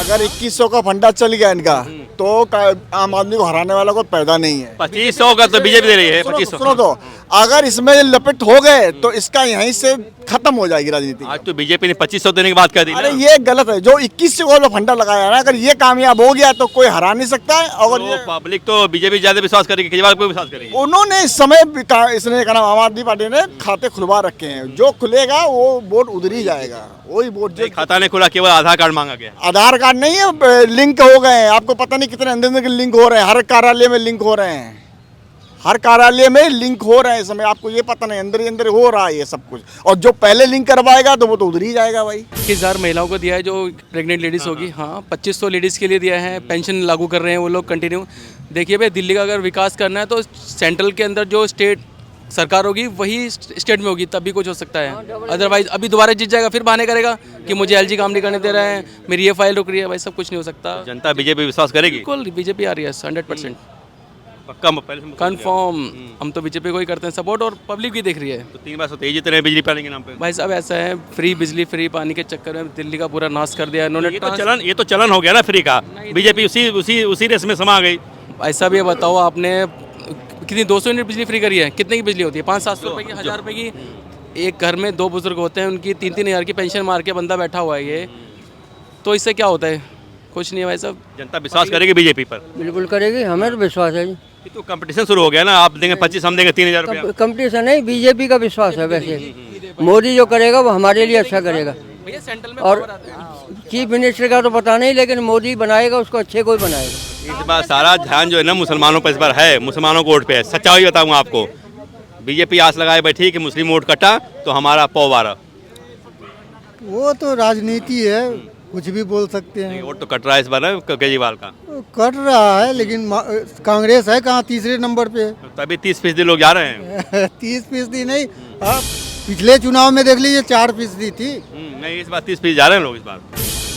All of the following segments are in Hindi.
अगर 2100 का फंडा चल गया इनका तो आम आदमी को हराने वाला कोई पैदा नहीं है। 2500 का तो बीजेपी दे रही है। सुनो 2500 सुनो तो, अगर इसमें लपेट हो गए तो इसका यहीं से खत्म हो जाएगी राजनीति। आज तो बीजेपी ने 2500 देने की बात कर दी ना। अरे ये गलत है, जो 2100 का फंडा लगाया ना, अगर ये कामयाब हो गया तो कोई हरा नहीं सकता है। और तो ये पब्लिक तो बीजेपी ज्यादा विश्वास करेगी, केजरीवाल पे विश्वास करेगी। उन्होंने इस समय इसने क्या नाम आम आदमी पार्टी ने खाते खुलवा रखे हैं, जो खुलेगा वो वोट उधर ही जाएगा, वही वोट जो खाता नहीं खुला, केवल आधार कार्ड मांगा गया। आधार कार्ड नहीं है, लिंक हो गए हैं। आपको पता नहीं कितने अंदर अंदर लिंक हो रहे हैं, हर कार्यालय में लिंक हो रहे हैं, हर कार्यालय में लिंक हो रहे हैं इस समय। आपको ये पता नहीं, अंदर ही अंदर हो रहा है ये सब कुछ। और जो पहले लिंक करवाएगा तो वो तो उधर ही जाएगा भाई। 21,000 महिलाओं को दिया है, जो प्रेग्नेंट लेडीज़ होगी। हाँ, 2500 लेडीज़ के लिए दिया है। पेंशन लागू कर रहे हैं वो लोग कंटिन्यू। देखिए भाई, दिल्ली का अगर विकास करना है तो सेंट्रल के अंदर जो स्टेट सरकार होगी वही स्टेट में होगी, तब भी कुछ हो सकता है। अदरवाइज अभी दोबारा जीत जाएगा, फिर बहाने करेगा कि मुझे एलजी काम नहीं करने दे रहे हैं, मेरी ये फाइल रुक रही है। भाई सब कुछ नहीं हो सकता। जनता बीजेपी विश्वास करेगी। बिल्कुल बीजेपी आ रही है 100% पक्का पहले से कन्फर्म। हम तो बीजेपी को ही करते हैं सपोर्ट, और पब्लिक भी देख रही है। तो 3 बार से तेज जीत रहे हैं बिजली पानी के नाम पे। भाई साहब ऐसा है, फ्री बिजली फ्री पानी के चक्कर में दिल्ली का पूरा नाश कर दिया इन्होंने। ये तो चलन हो गया ना फ्री का। बीजेपी उसी रेस में समा गई। ऐसा भी बताओ, आपने कितनी 200 यूनिट बिजली फ्री करी है? कितने की बिजली होती है? 500-700 रुपये की, 1000 रुपये की। एक घर में 2 बुजुर्ग होते हैं, उनकी 3-3 हज़ार की पेंशन मार के बंदा बैठा हुआ है ये। तो इससे क्या होता है? कुछ नहीं है भाई साहब। जनता विश्वास करेगी बीजेपी पर। बिल्कुल करेगी, हमें तो विश्वास है जी। ये तो कंपटीशन शुरू हो गया ना, आप देंगे 25, हम देंगे 3000 रुपया। कंपटीशन नहीं, बीजेपी का विश्वास है। वैसे मोदी जो करेगा वो हमारे लिए अच्छा करेगा। भैया सेंट्रल में और चीफ मिनिस्टर का तो पता नहीं, लेकिन मोदी बनाएगा उसको अच्छे कोई बनाएगा। इस बार सारा ध्यान जो है ना मुसलमानों पर इस बार है, मुसलमानों को वोट पे है। सच्चाई बताऊंगा आपको, बीजेपी आस लगाए बैठी कि मुस्लिम वोट कटा तो हमारा पौवारा। वो तो राजनीति है, कुछ भी बोल सकते हैं। वोट तो कट रहा है इस बार ना केजरीवाल का। कट रहा है, लेकिन कांग्रेस है कहाँ, तीसरे नंबर पे। तभी 30% लोग जा रहे हैं। 30% नहीं, आप पिछले चुनाव में देख लीजिए 4% थी। नहीं, इस बार 30% जा रहे हैं लोग इस बार।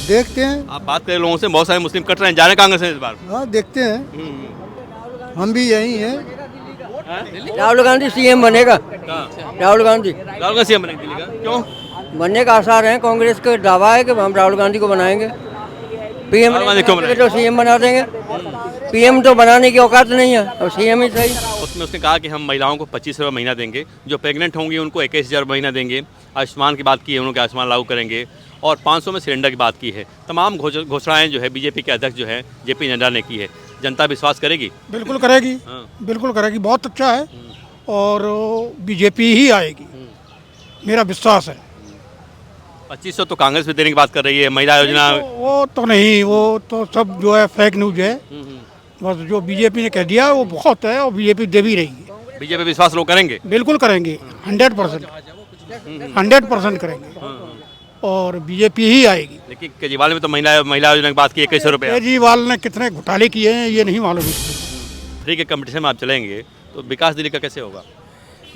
देखते हैं, आप बात करें लोगों से, बहुत सारे मुस्लिम कट रहे हैं, जा रहे हैं कांग्रेस में इस बार। हाँ देखते हैं, हम भी यही हैं। राहुल गांधी सीएम बनेगा। राहुल गांधी सीएम बनेंगे दिल्ली का? क्यों? बनने का आसार है। कांग्रेस का दावा है कि हम राहुल गांधी को बनाएंगे पीएम। तो सीएम बना देंगे। पीएम तो बनाने की औकात नहीं है, और सीएम ही सही। उसमें उसने कहा कि हम महिलाओं को 2500 रुपये महीना देंगे, जो प्रेग्नेंट होंगी उनको 21,000 महीना देंगे, आयुष्मान की बात की है, उन्होंने आयुष्मान लागू करेंगे, और 500 में सिलेंडर की बात की है। तमाम घोषणाएं जो है बीजेपी के अध्यक्ष जो है जेपी नड्डा ने की है। जनता विश्वास करेगी? बिल्कुल करेगी। बिल्कुल करेगी, बहुत अच्छा है, और बीजेपी ही आएगी, मेरा विश्वास है। 2500 तो कांग्रेस भी देने की बात कर रही है। महिला योजना वो तो नहीं, वो तो सब जो है फेक न्यूज है। बस जो बीजेपी ने कह दिया वो बहुत है, और बीजेपी दे भी रही है। बीजेपी विश्वास लोग करेंगे? बिल्कुल करेंगे, 100% करेंगे, और बीजेपी ही आएगी। लेकिन केजरीवाल में तो महिला योजना की बात की 2100 रुपये। केजरीवाल ने कितने घोटाले किए हैं ये नहीं मालूम। फ्री के कंपटीशन में आप चलेंगे तो विकास दिल्ली का कैसे होगा?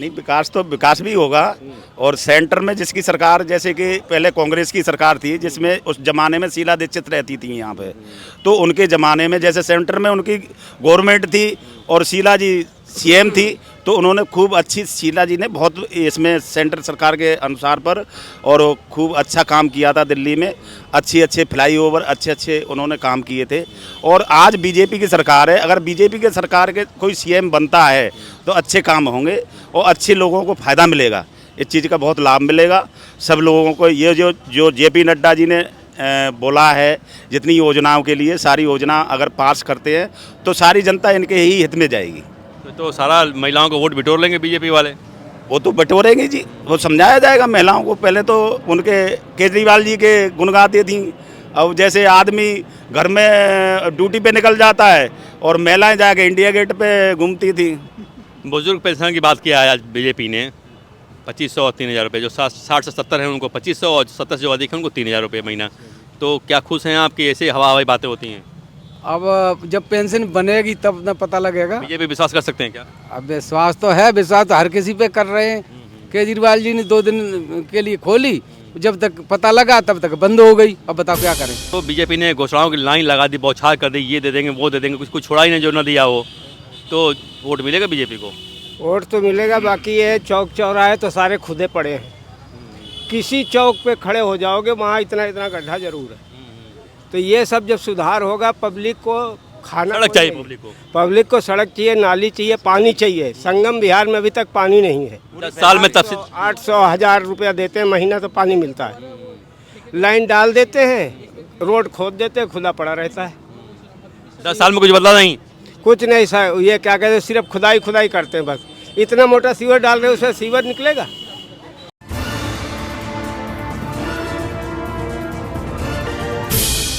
नहीं, विकास भी होगा। और सेंटर में जिसकी सरकार, जैसे कि पहले कांग्रेस की सरकार थी, जिसमें उस जमाने में शीला दीक्षित रहती थी यहाँ पे, तो उनके ज़माने में जैसे सेंटर में उनकी गवर्नमेंट थी और शीला जी सीएम थी, तो उन्होंने खूब अच्छी, शीला जी ने बहुत इसमें सेंटर सरकार के अनुसार पर और खूब अच्छा काम किया था दिल्ली में। अच्छे फ्लाईओवर अच्छे उन्होंने काम किए थे। और आज बीजेपी की सरकार है, अगर बीजेपी के सरकार के कोई सीएम बनता है तो अच्छे काम होंगे और अच्छे लोगों को फ़ायदा मिलेगा। इस चीज़ का बहुत लाभ मिलेगा सब लोगों को। ये जो जेपी नड्डा जी ने बोला है, जितनी योजनाओं के लिए, सारी योजना अगर पास करते हैं तो सारी जनता इनके ही हित में जाएगी। तो सारा महिलाओं को वोट बिटोर लेंगे बीजेपी वाले? वो तो बटोरेंगे जी, वो समझाया जाएगा महिलाओं को। पहले तो उनके केजरीवाल जी के गुण गाती थी। अब जैसे आदमी घर में ड्यूटी पे निकल जाता है और महिलाएं जाके इंडिया गेट पे घूमती थी। बुजुर्ग पेंशन की बात किया है आज बीजेपी ने, 2500 और 3000 रुपये। जो 60 से 70 हैं उनको 2500, और 70 से जो अधिक है उनको 3000 रुपये महीना। तो क्या खुश हैं आपकी? ऐसे हवाई बातें होती हैं। अब जब पेंशन बनेगी तब न पता लगेगा। बीजेपी विश्वास कर सकते हैं क्या? अब विश्वास तो है, विश्वास तो हर किसी पे कर रहे हैं। केजरीवाल जी ने 2 दिन के लिए खोली, जब तक पता लगा तब तक बंद हो गई। अब बताओ क्या करें। तो बीजेपी ने घोषणाओं की लाइन लगा दी, बौछार कर दी, ये दे देंगे वो दे देंगे, कुछ छोड़ा ही नहीं जो न दिया हो। तो वोट मिलेगा बीजेपी को? वोट तो मिलेगा, बाकी ये चौक चौराहे तो सारे खुदे पड़े हैं। किसी चौक पे खड़े हो जाओगे वहाँ इतना गड्ढा जरूर है। तो ये सब जब सुधार होगा, पब्लिक को खाना सड़क चाहिए पब्लिक को सड़क चाहिए, नाली चाहिए, पानी चाहिए। संगम बिहार में अभी तक पानी नहीं है। 10 साल में तब से 800-1000 रुपया देते हैं महीना, तो पानी मिलता है। लाइन डाल देते हैं, रोड खोद देते हैं, खुला पड़ा रहता है। 10 साल में कुछ बदला नहीं। कुछ नहीं सर, ये क्या कहते हैं, सिर्फ खुदाई करते हैं बस। इतना मोटा सीवर डाल रहे हैं, उसमें सीवर निकलेगा?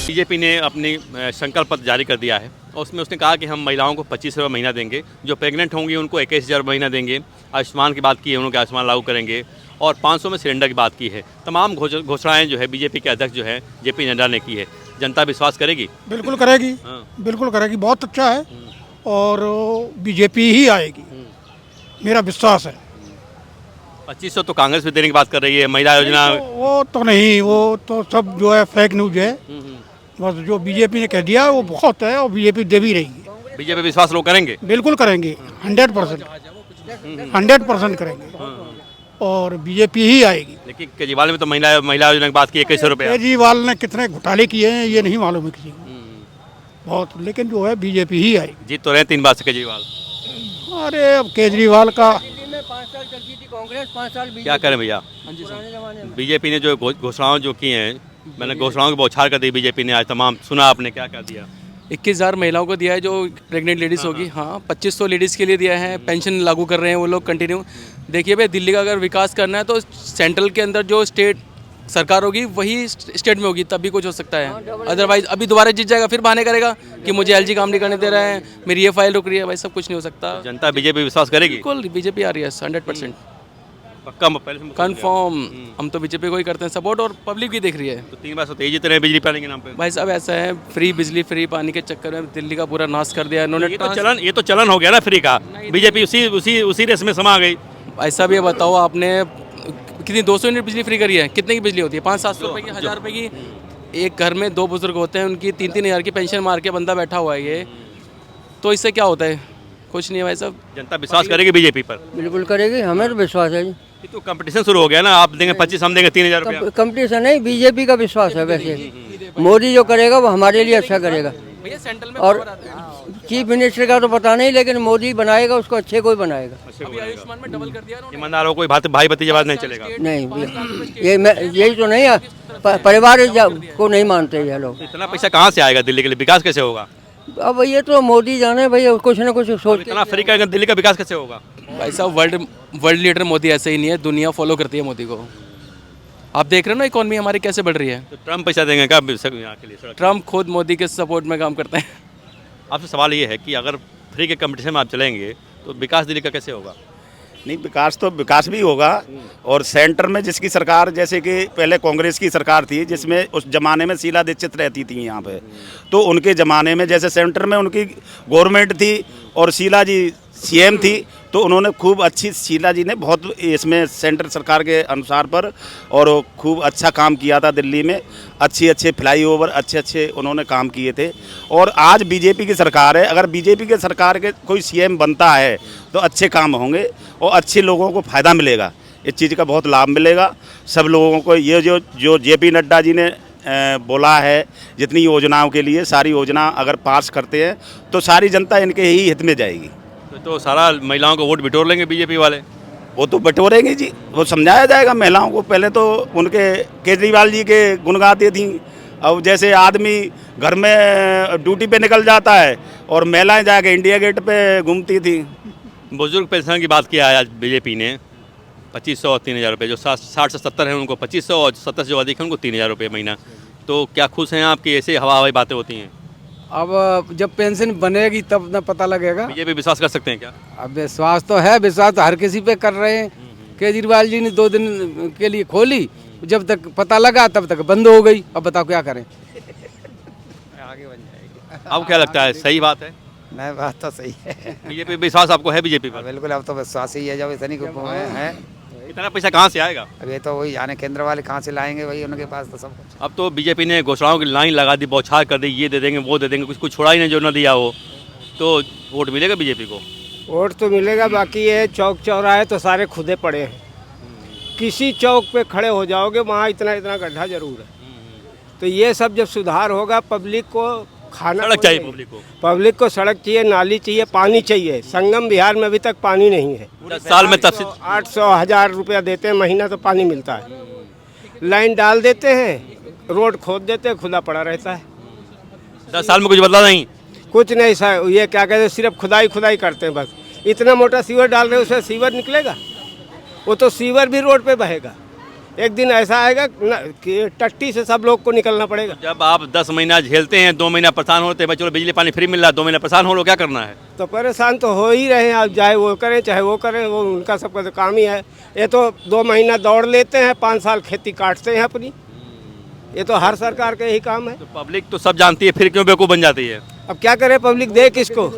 बीजेपी ने अपनी संकल्प पत्र जारी कर दिया है और उसमें उसने कहा कि हम महिलाओं को 2500 रुपये महीना देंगे, जो प्रेग्नेंट होंगी उनको 21,000 महीना देंगे, आयुष्मान की बात की है उन्होंने, आयुष्मान लागू करेंगे और 500 में सिलेंडर की बात की है। तमाम घोषणाएं जो है बीजेपी के अध्यक्ष जो है जेपी नड्डा ने की है। जनता विश्वास करेगी? बिल्कुल करेगी, बिल्कुल करेगी, बहुत अच्छा है और बीजेपी ही आएगी, मेरा विश्वास है। 2500 तो कांग्रेस भी देने की बात कर रही है, महिला योजना। वो तो नहीं, वो तो सब जो है फेक न्यूज है। बस जो बीजेपी ने कह दिया वो बहुत है और बीजेपी दे भी रही है। बीजेपी विश्वास लोग करेंगे? बिल्कुल करेंगे, 100% करेंगे और बीजेपी ही आएगी। लेकिन केजरीवाल में तो महिला योजना की बात की 2100 रुपये। केजरीवाल ने कितने घोटाले किए हैं ये नहीं मालूम है किसी को, बहुत। लेकिन जो है बीजेपी ही आएगी। जीत तो रहे 3 बार से केजरीवाल। अरे अब केजरीवाल का 5 साल चलती थी कांग्रेस, 5 साल क्या करें भैया, बीजेपी ने जो घोषणाएं जो की हैं, मैंने घोषणाओं की बौछार कर दी बीजेपी ने आज तमाम। सुना आपने क्या क्या दिया? 21,000 महिलाओं को दिया है जो प्रेग्नेंट लेडीज़ होगी। हाँ, 2500 लेडीज़ के लिए दिया है। पेंशन लागू कर रहे हैं वो लोग कंटिन्यू। देखिए भाई, दिल्ली का अगर विकास करना है तो सेंट्रल के अंदर जो स्टेट सरकार होगी वही स्टेट में होगी, तब भी कुछ हो सकता है। अदरवाइज अभी दोबारा जीत जाएगा, फिर बहाने करेगा कि मुझे एलजी काम नहीं करने दे रहा है, मेरी ये फाइल रुक रही है। भाई सब कुछ नहीं हो सकता। जनता बीजेपी विश्वास करेगी? बिल्कुल बीजेपी आ रही है 100% पक्का, पहले से कन्फर्म। हम तो बीजेपी को ही करते हैं सपोर्ट और पब्लिक भी देख रही है। तो 3 बार से तेज जीत रहे हैं बिजली पानी के नाम पे। भाई साहब ऐसा है, फ्री बिजली फ्री पानी के चक्कर में दिल्ली का पूरा नाश कर दिया इन्होंने। ये तो चलन हो गया ना फ्री का। बीजेपी उसी रेस में समा गई। ऐसा भी बताओ, आपने कितनी 200 यूनिट बिजली फ्री करी है? कितने की बिजली होती है? 500-700 रुपये की, 1000 रुपये की। एक घर में 2 बुजुर्ग होते हैं, उनकी 3-3 हज़ार की पेंशन मार के बंदा बैठा हुआ है ये। तो इससे क्या होता है? कुछ नहीं है भाई साहब। जनता विश्वास करेगी बीजेपी पर? बिल्कुल करेगी, हमें तो विश्वास है जी। तो कंपटीशन शुरू हो गया ना, आप देंगे 25, हम देंगे 3000 रुपया। कंपटीशन नहीं, बीजेपी का विश्वास है। वैसे मोदी जो करेगा वो हमारे लिए अच्छा करेगा। और चीफ मिनिस्टर का तो पता नहीं, लेकिन मोदी बनाएगा उसको, अच्छे कोई बनाएगा। आयुष्मान में डबल कर दिया ईमानदार हो, कोई भाई भतीजावाद नहीं चलेगा। नहीं, यही तो नहीं है, परिवार को नहीं मानते ये लोग। इतना पैसा कहाँ से आएगा दिल्ली के लिए? विकास कैसे होगा? अब ये तो मोदी जाने भैया, कुछ ना कुछ सोच। इतना फ्री का दिल्ली का विकास कैसे होगा? भाई साहब, वर्ल्ड लीडर मोदी ऐसे ही नहीं है, दुनिया फॉलो करती है मोदी को। आप देख रहे हो ना इकोनॉमी हमारी कैसे बढ़ रही है। तो ट्रम्प पैसा देंगे क्या यहाँ के लिए? ट्रम्प खुद मोदी के सपोर्ट में काम करते हैं। आपसे सवाल ये है कि अगर फ्री के कंपटीशन में आप चलेंगे तो विकास दिल्ली का कैसे होगा? नहीं, विकास भी होगा और सेंटर में जिसकी सरकार, जैसे कि पहले कांग्रेस की सरकार थी जिसमें उस ज़माने में शीला दीक्षित रहती थी यहाँ पे, तो उनके ज़माने में जैसे सेंटर में उनकी गवर्नमेंट थी और शीला जी सीएम थी, तो उन्होंने खूब अच्छी, शीला जी ने बहुत इसमें सेंटर सरकार के अनुसार पर और खूब अच्छा काम किया था दिल्ली में। अच्छे फ्लाईओवर अच्छे उन्होंने काम किए थे। और आज बीजेपी की सरकार है, अगर बीजेपी के सरकार के कोई सीएम बनता है तो अच्छे काम होंगे और अच्छे लोगों को फ़ायदा मिलेगा, इस चीज़ का बहुत लाभ मिलेगा सब लोगों को। ये जो जेपी नड्डा जी ने बोला है, जितनी योजनाओं के लिए, सारी योजना अगर पास करते हैं तो सारी जनता इनके ही हित में जाएगी। तो सारा महिलाओं को वोट बिटोर लेंगे बीजेपी वाले? वो तो बटोरेंगे जी, वो समझाया जाएगा महिलाओं को। पहले तो उनके केजरीवाल जी के गुण गाती थी। अब जैसे आदमी घर में ड्यूटी पे निकल जाता है और महिलाएं जाके इंडिया गेट पे घूमती थी। बुजुर्ग पेंशन की बात किया है आज बीजेपी ने, 2500 और 3000 रुपये। जो 60 से 70 हैं उनको 2500 और 70 जो अधिक हैं उनको 3000 रुपये महीना। तो क्या खुश हैं आप कि ऐसे हवाई बातें होती हैं? अब जब पेंशन बनेगी तब न पता लगेगा। बीजेपी विश्वास कर सकते हैं क्या? अब विश्वास तो है, विश्वास तो हर किसी पे कर रहे हैं। केजरीवाल जी ने 2 दिन के लिए खोली, जब तक पता लगा तब तक बंद हो गई। अब बताओ क्या करें। आगे बन जाएगी। आपको क्या लगता है, सही बात है? नहीं, बात तो सही है। बीजेपी विश्वास आपको है बीजेपी पर? बिल्कुल, अब तो विश्वास ही है। जब इतनी है इतना पैसा कहाँ से आएगा? अब ये तो वही जाने केंद्र वाले कहाँ से लाएंगे, वही उनके पास तो सब कुछ। अब तो बीजेपी ने घोषणाओं की लाइन लगा दी, बौछार कर दी, ये दे देंगे वो दे देंगे, कुछ छोड़ा ही नहीं जो न दिया हो। तो वोट मिलेगा बीजेपी को? वोट तो मिलेगा, बाकी ये चौक चौराहे तो सारे खुदे पड़े हैं। किसी चौक पे खड़े हो जाओगे वहाँ इतना गड्ढा जरूर है। तो ये सब जब सुधार होगा, पब्लिक को खाना सड़क चाहिए पब्लिक को। सड़क चाहिए, नाली चाहिए, पानी चाहिए। संगम बिहार में अभी तक पानी नहीं है। 10 साल में तब से 800-1000 रुपया देते हैं महीना तो पानी मिलता है। लाइन डाल देते हैं, रोड खोद देते हैं, खुला पड़ा रहता है। 10 साल में कुछ बदला नहीं। कुछ नहीं सर, ये क्या कहते हैं, सिर्फ खुदाई करते हैं बस। इतना मोटा सीवर डाल रहे हैं, उससे सीवर निकलेगा? वो तो सीवर भी रोड पे बहेगा। एक दिन ऐसा आएगा कि टट्टी से सब लोग को निकलना पड़ेगा। जब आप 10 महीना झेलते हैं, 2 महीना परेशान होते हैं, भाई चलो बिजली पानी फ्री मिल रहा है, 2 महीना परेशान हो लो, क्या करना है? तो परेशान तो हो ही रहे हैं। आप चाहे वो करें चाहे वो करें, वो उनका सबका तो काम ही है। ये तो 2 महीना दौड़ लेते हैं, 5 साल खेती काटते हैं अपनी। ये तो हर सरकार का यही काम है। तो पब्लिक तो सब जानती है, फिर क्यों बेवकूफ़ बन जाती है? अब क्या करे, पब्लिक दे किसको?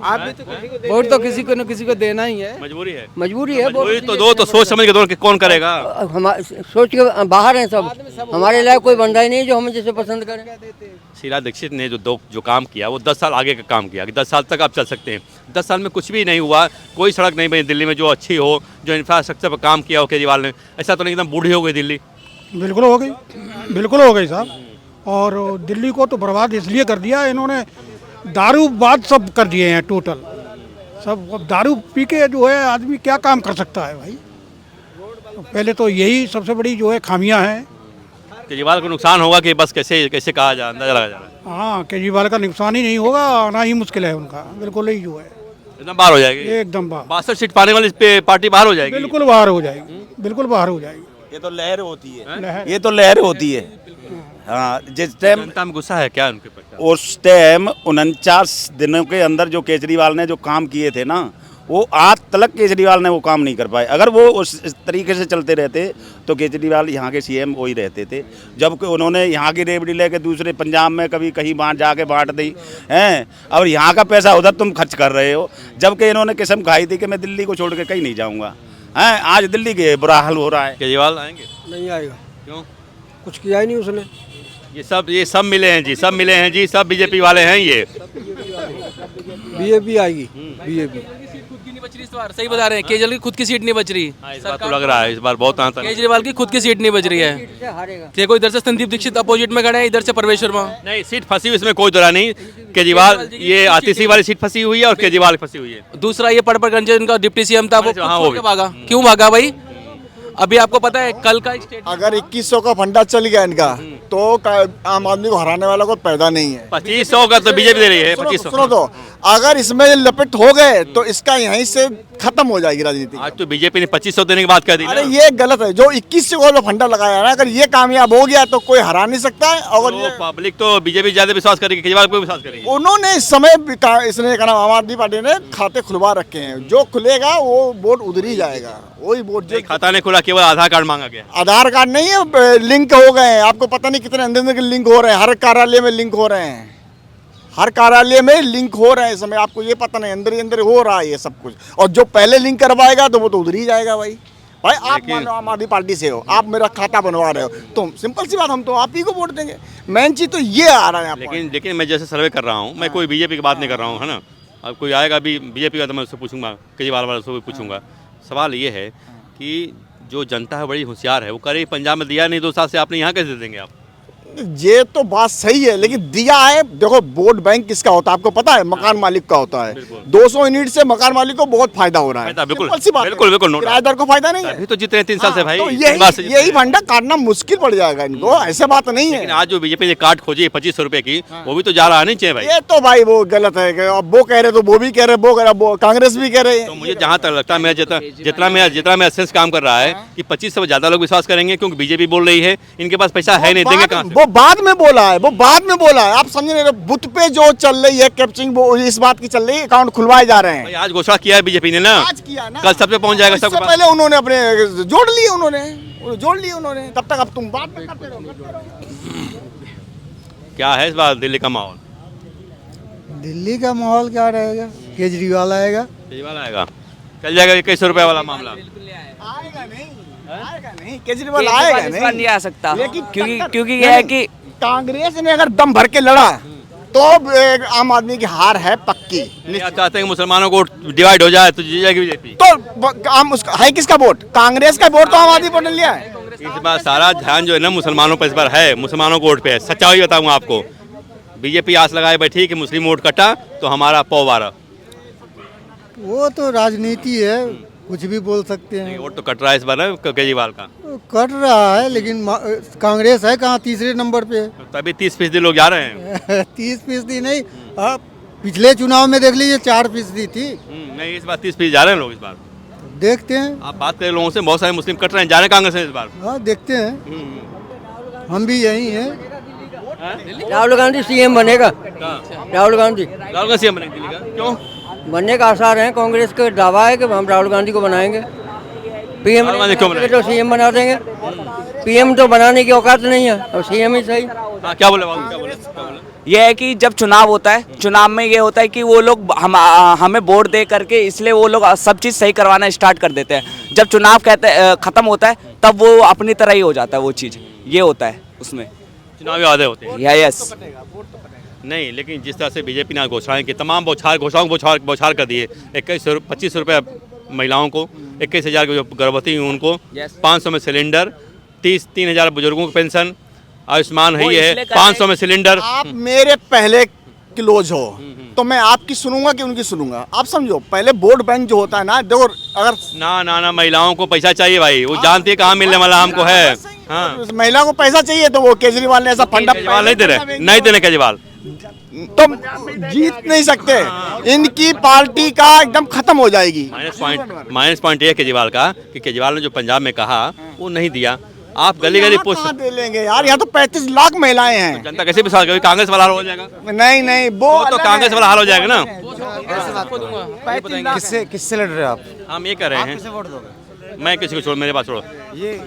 आप भी तो किसी को दे, वोट तो किसी को न किसी को देना ही है, मजबूरी है। मजबूरी है। मजबूरी तो दो, तो सोच समझ के दो कि कौन करेगा। हम सोच के बाहर हैं सब, हमारे लायक कोई बंदा ही नहीं जो हमें जैसे पसंद करे। शीला दीक्षित ने जो काम किया वो 10 साल आगे का काम किया कि 10 साल तक आप चल सकते हैं। 10 साल में कुछ भी नहीं हुआ, कोई सड़क नहीं बनी दिल्ली में जो अच्छी हो, जो इंफ्रास्ट्रक्चर पर काम किया हो केजरीवाल ने। ऐसा तो नहीं एकदम बूढ़ी हो गई दिल्ली? बिल्कुल हो गई, बिल्कुल हो गई साहब। और दिल्ली को तो बर्बाद इसलिए कर दिया इन्होंने, दारू बाद सब कर दिए हैं टोटल सब। अब दारू पी के जो है आदमी क्या काम कर सकता है भाई? पहले तो यही सबसे बड़ी जो है खामियां हैं। केजरीवाल को नुकसान होगा कि बस कैसे कैसे कहा जा अंदाजा लगाया जा रहा है? हाँ, केजरीवाल का नुकसान ही नहीं होगा, आना ही मुश्किल है उनका, बिल्कुल ही जो है एकदम बाहर हो जाएगी। एकदम बाहर, 62 सीट पाने वाली पार्टी बाहर हो जाएगी। बिल्कुल बाहर हो जाएगी, बिल्कुल बाहर हो जाएगी। ये तो लहर होती है, ये तो लहर होती है। हाँ, जिस टाइम जनता में गुस्सा है क्या उनके पर? उस टाइम 49 दिनों के अंदर जो केजरीवाल ने जो काम किए थे ना, वो आज तक केजरीवाल ने वो काम नहीं कर पाए। अगर वो उस तरीके से चलते रहते तो केजरीवाल यहाँ के सीएम वही रहते थे। जबकि उन्होंने यहाँ की रेवड़ी लेके दूसरे पंजाब में कभी कहीं जाके बांट दी हैं, और यहाँ का पैसा उधर तुम खर्च कर रहे हो। जबकि इन्होंने कसम खाई थी कि मैं दिल्ली को छोड़ के कहीं नहीं जाऊँगा। हैं, आज दिल्ली के बुरा हाल हो रहा है। केजरीवाल आएंगे? नहीं आएगा। क्यों? कुछ किया ही नहीं उसने। ये सब मिले हैं जी, सब मिले हैं जी, सब बीजेपी वाले हैं ये। बीजेपी आएगी, बीजेपी। खुद की नहीं बच रही इस बार, सही बता रहे हैं। केजरीवाल की खुद की सीट नहीं बच रही। इस बार तो लग रहा है इस बार बहुत अंतर। केजरीवाल की खुद की सीट नहीं बच रही है। देखो इधर से संदीप दीक्षित अपोजिट में खड़े हैं, इधर से परवेश शर्मा। नहीं, सीट फंसी हुई, इसमें कोई दौरा नहीं। केजरीवाल ये आतिशी वाली सीट फंसी हुई है और केजरीवाल फंसी हुई है। दूसरा ये पड़पड़गंज इनका डिप्टी सीएम था, वो हाँ, छोड़ के भागा। क्यों भागा भाई? अभी आपको पता है कल का स्टेट, अगर 2100 का फंडा चल गया इनका तो आम आदमी को हराने वाला कोई पैदा नहीं है। 2500 का तो बीजेपी दे रही है। 2500 सुनो तो, अगर इसमें लपेट हो गए तो इसका यहीं से खत्म हो जाएगी राजनीति। आज तो बीजेपी ने 2500 देने की बात कर दी। अरे ये गलत है, जो 2100 का फंडा लगाया ना, अगर ये कामयाब हो गया तो कोई हरा नहीं सकता है। और ये पब्लिक तो बीजेपी ज्यादा विश्वास करेगी, केजरीवाल को विश्वास करेगी। उन्होंने इस समय इसने क्या नाम, आम आदमी पार्टी ने खाते खुलवा रखे हैं। जो खुलेगा वो वोट उधर ही जाएगा, वही वोट। जो खाता नहीं खुला, केवल आधार कार्ड मांगा गया। आधार कार्ड नहीं है, लिंक हो गए हैं। आपको पता नहीं कितने अंदर अंदर लिंक हो रहे हैं, हर कार्यालय में लिंक हो रहे हैं, हर कार्यालय में लिंक हो रहे हैं इस समय। आपको ये पता नहीं, अंदर ही अंदर हो रहा है ये सब कुछ। और जो पहले लिंक करवाएगा तो वो तो उधर ही जाएगा भाई। आप मान लो आम आदमी पार्टी से हो, आप मेरा खाता बनवा रहे हो, तो सिंपल सी बात, हम तो आप ही को वोट देंगे। मेन चीज तो ये आ रहा है। लेकिन मैं जैसे सर्वे कर रहा हूँ, मैं कोई बीजेपी की बात नहीं कर रहा हूँ, है ना। अब कोई आएगा अभी बीजेपी का तो मैं उससे पूछूंगा, केजरीवाल वाले से भी पूछूंगा। सवाल ये है कि जो जनता है बड़ी होशियार है, वो करे पंजाब में दिया नहीं 2 साल से, आपने यहाँ कैसे दे देंगे आप? ये तो बात सही है, लेकिन दिया है। देखो वोट बैंक किसका होता है आपको पता है? मकान मालिक का होता है। 200 यूनिट से मकान मालिक को बहुत फायदा हो रहा है। बिल्कुल बिल्कुल, किराएदार को फायदा नहीं है। अभी तो जितने 3 साल से भाई, तो यही फंडा काटना मुश्किल पड़ जाएगा इनको, ऐसे बात नहीं है। लेकिन आज जो बीजेपी ने कार्ड खोजी है 2500 रुपए की, वो भी तो जा रहा नहीं चाहिए भाई। ये तो भाई वो गलत है। अब वो कह रहे तो वो भी कह रहे, वो कह रहे, कांग्रेस भी कह रहे हैं। तो मुझे जहाँ तक लगता है, मेरा जितना मेरा सेंस काम कर रहा है कि 2500 से ज्यादा लोग विश्वास करेंगे, क्योंकि बीजेपी बोल रही है इनके पास पैसा है नहीं, देंगे कहाँ से? वो बाद में बोला है, वो बाद में बोला है। आप समझ नहीं रहे, बूथ पे जो चल रही है कैप्चरिंग, वो इस बात की चल रही है, अकाउंट खुलवाए जा रहे हैं। आज घोषणा किया है बीजेपी ने ना, आज किया ना, कल सब पे पहुंच जाएगा। सबसे पहले उन्होंने अपने जोड़ लिए, जोड़ लिए उन्होंने। तब तक अब तुम बात करते रहो। क्या है इस बार दिल्ली का माहौल? दिल्ली का माहौल क्या रहेगा? केजरीवाल आएगा। केजरीवाल आएगा, चल जाएगा 2100 रुपए वाला मामला। आएगा नहीं, केजरीवाल आएगा नहीं आ सकता, क्योंकि यह है कि कांग्रेस ने अगर दम भर के लड़ा तो आम आदमी की हार है पक्की। आप चाहते हैं कि मुसलमानों को डिवाइड हो जाए तो जीत जाएगी बीजेपी? तो हम उसका है किसका वोट? कांग्रेस का वोट तो आम आदमी पार्टी ने लिया है। इस बार सारा ध्यान जो है ना मुसलमानों पर इस बार है, मुसलमानों को वोट पे है। सच्चाई बताऊंगा आपको, बीजेपी आस लगाए बैठी कि मुस्लिम वोट कटा तो हमारा पौवारा। वो तो राजनीति है, कुछ भी बोल सकते हैं। वोट तो कट रहा है इस बार ना केजरीवाल का, कट रहा है, लेकिन कांग्रेस है कहाँ, तीसरे नंबर पे। तभी 30% लोग जा रहे हैं। 30% नहीं, आप पिछले चुनाव में देख लीजिए 4% थी। नहीं, इस बार 30% जा रहे हैं लोग इस बार। देखते हैं, आप बात करें लोगों से, बहुत सारे मुस्लिम कट रहे हैं, जा रहे हैं कांग्रेस में इस बार। हाँ देखते हैं, हम भी यही हैं। राहुल गांधी सीएम बनेगा। राहुल गांधी सीएम बनेंगे दिल्ली का, क्यों? बनने का आसार है। कांग्रेस का दावा है कि हम राहुल गांधी को बनाएंगे पीएम, तो सीएम बना देंगे। पीएम तो बनाने की औकात नहीं है, और सीएम ही सही। क्या बोले बाबू, क्या बोले? यह है कि जब चुनाव होता है, चुनाव में ये होता है कि वो लोग हमें वोट दे करके इसलिए वो लोग सब चीज़ सही करवाना स्टार्ट कर देते हैं। जब चुनाव ख़त्म होता है तब वो अपनी तरह ही हो जाता है, वो चीज़ ये होता है उसमें। चुनावी वादे होते हैं। यस नहीं, लेकिन जिस तरह से बीजेपी ने घोषणाएं की, तमाम घोषणाओं को बौछार कर दिए। 25 रुपये महिलाओं को, 21,000 जो गर्भवती हुई उनको, 500 में सिलेंडर, 3,000 बुजुर्गों की पेंशन, आयुष्मान है 500 में सिलेंडर। आप मेरे पहले क्लोज हो तो मैं आपकी सुनूंगा कि उनकी सुनूंगा, आप समझो। पहले वोट बैंक जो होता है ना, देखो अगर ना महिलाओं को पैसा चाहिए भाई, वो जानती है कहाँ मिलने वाला हमको है। हाँ, महिला को पैसा चाहिए तो वो केजरीवाल ने ऐसा फंडा नहीं दे रहे, नहीं दे रहे केजरीवाल, तो जीत नहीं सकते। इनकी पार्टी का एकदम खत्म हो जाएगी। माइनस पॉइंट ये केजरीवाल का कि केजरीवाल ने जो पंजाब में कहा वो नहीं दिया। आप गली गली पूछ दे लेंगे यार, यहाँ तो 35 लाख महिलाएं हैं। जनता कैसे विश्वास करेगी? कांग्रेस वाला हाल हो जाएगा। नहीं वो तो कांग्रेस वाला हाल हो जाएगा ना। किससे लड़ रहे हो आप? हम ये कर रहे हैं, मैं किसी को छोड़, मेरे पास छोड़ो। ये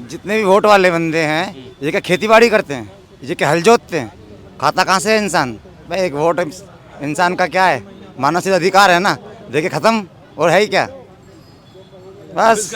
जितने भी वोट वाले बंदे हैं, ये क्या खेती बाड़ी करते हैं? ये क्या हल जोतते हैं? खाता कहाँ से है इंसान? भाई एक वोट इंसान का क्या है, मानव अधिकार है ना, देखिए खत्म। और है ही क्या, बस।